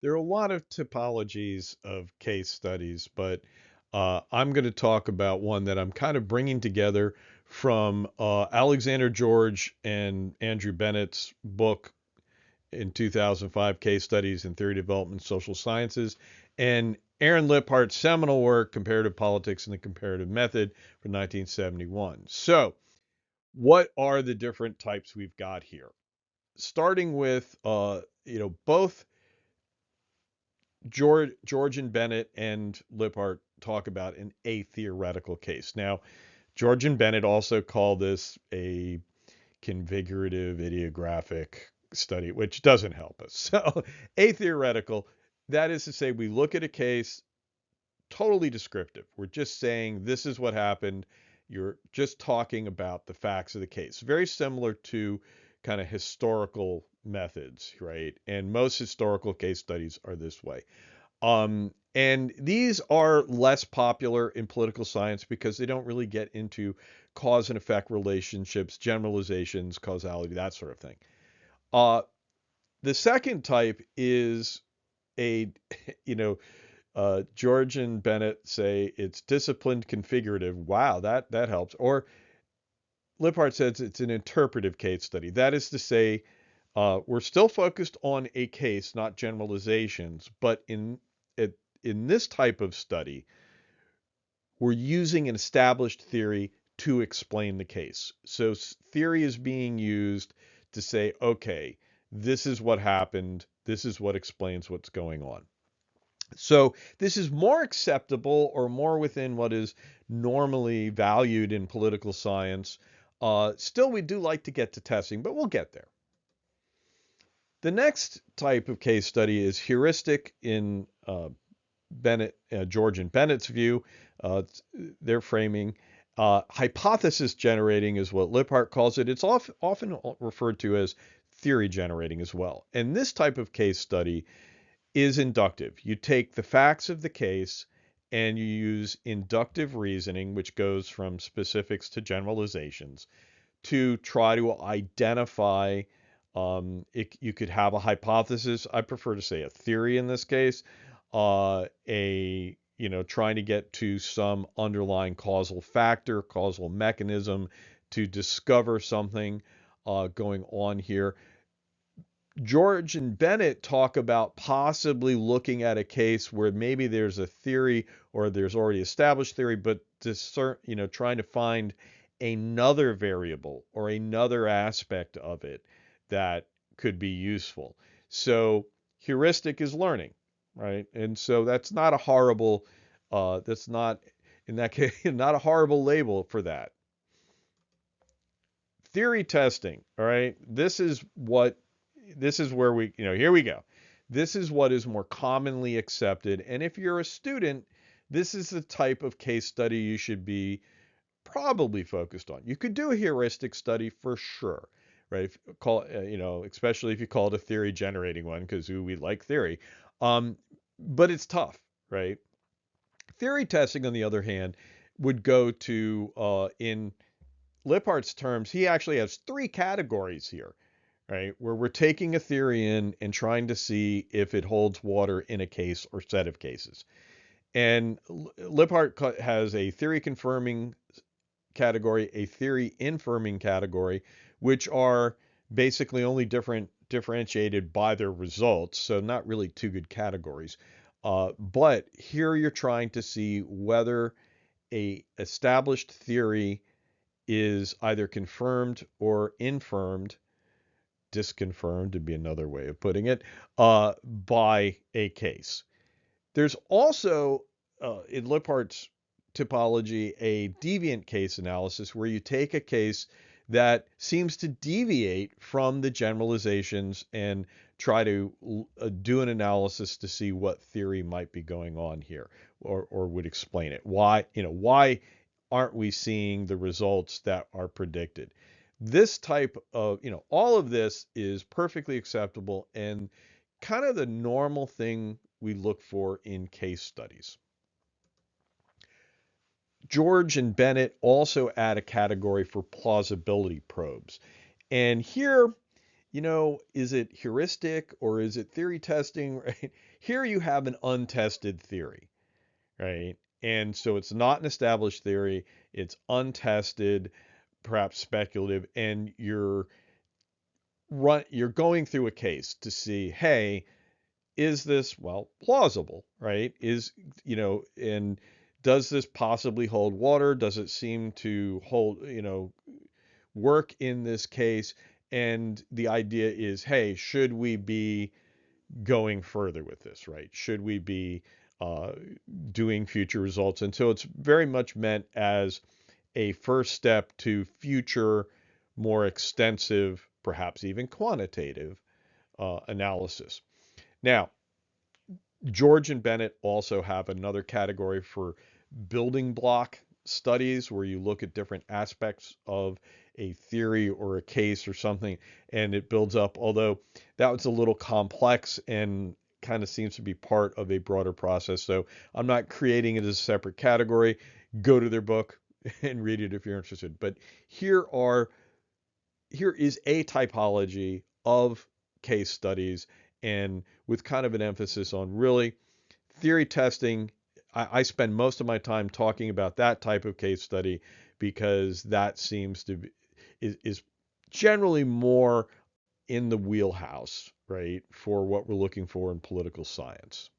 There are a lot of typologies of case studies, but I'm going to talk about one that I'm kind of bringing together from Alexander George and Andrew Bennett's book in 2005, Case Studies in Theory Development, Social Sciences, and Aaron Liphart's seminal work, Comparative Politics and the Comparative Method from 1971. So, what are the different types we've got here? Starting with, both George and Bennett and Liphart talk about an atheoretical case. Now, George and Bennett also call this a configurative ideographic study, which doesn't help us. So, atheoretical, that is to say, we look at a case totally descriptive. We're just saying this is what happened. You're just talking about the facts of the case. Very similar to kind of historical methods, right? And most historical case studies are this way. And these are less popular in political science because they don't really get into cause and effect relationships, generalizations, causality, that sort of thing. Uh, the second type is a, you know, George and Bennett say it's disciplined configurative. Wow, that helps. Or Liphart says it's an interpretive case study. That is to say, we're still focused on a case, not generalizations, but it, in this type of study, we're using an established theory to explain the case. So theory is being used to say, okay, this is what happened. This is what explains what's going on. So this is more acceptable or more within what is normally valued in political science. Still, we do like to get to testing, but we'll get there. The next type of case study is heuristic in George and Bennett's view. Their framing. Hypothesis generating is what Liphart calls it. It's often referred to as theory generating as well. And this type of case study is inductive. You take the facts of the case and you use inductive reasoning, which goes from specifics to generalizations, to try to identify. You could have a hypothesis. I prefer to say a theory in this case. Trying to get to some underlying causal factor, causal mechanism to discover something going on here. George and Bennett talk about possibly looking at a case where maybe there's a theory or there's already established theory, but trying to find another variable or another aspect of it that could be useful. So heuristic is learning, right? And so that's not in that case, not a horrible label for that. Theory testing, all right? This is where here we go. This is what is more commonly accepted. And if you're a student, this is the type of case study you should be probably focused on. You could do a heuristic study for sure, right? Especially if you call it a theory generating one, because we like theory. But it's tough, right? Theory testing, on the other hand, would go to in Liphart's terms, he actually has three categories here, right? Where we're taking a theory in and trying to see if it holds water in a case or set of cases. And Liphart has a theory confirming category, a theory infirming category, which are basically only differentiated by their results. So not really two good categories. But here you're trying to see whether a established theory is either confirmed or infirmed, disconfirmed would be another way of putting it, by a case. There's also, in Liphart's typology, a deviant case analysis where you take a case that seems to deviate from the generalizations and try to do an analysis to see what theory might be going on here or would explain it. Why aren't we seeing the results that are predicted? This type of, all of this is perfectly acceptable and kind of the normal thing we look for in case studies. George and Bennett also add a category for plausibility probes. And here is it heuristic or is it theory testing, right? Here you have an untested theory, right? And so it's not an established theory, it's untested, perhaps speculative, and you're going through a case to see, hey, is this, well, plausible, right? And does this possibly hold water? Does it seem to hold, work in this case? And the idea is, hey, should we be going further with this, right? Should we be uh, doing future results? And so it's very much meant as a first step to future, more extensive, perhaps even quantitative analysis. Now, George and Bennett also have another category for building block studies where you look at different aspects of a theory or a case or something and it builds up, although that was a little complex and kind of seems to be part of a broader process. So I'm not creating it as a separate category. Go to their book and read it if you're interested. But here are here is a typology of case studies and with kind of an emphasis on really theory testing. I spend most of my time talking about that type of case study because that seems to be is generally more in the wheelhouse, right, for what we're looking for in political science.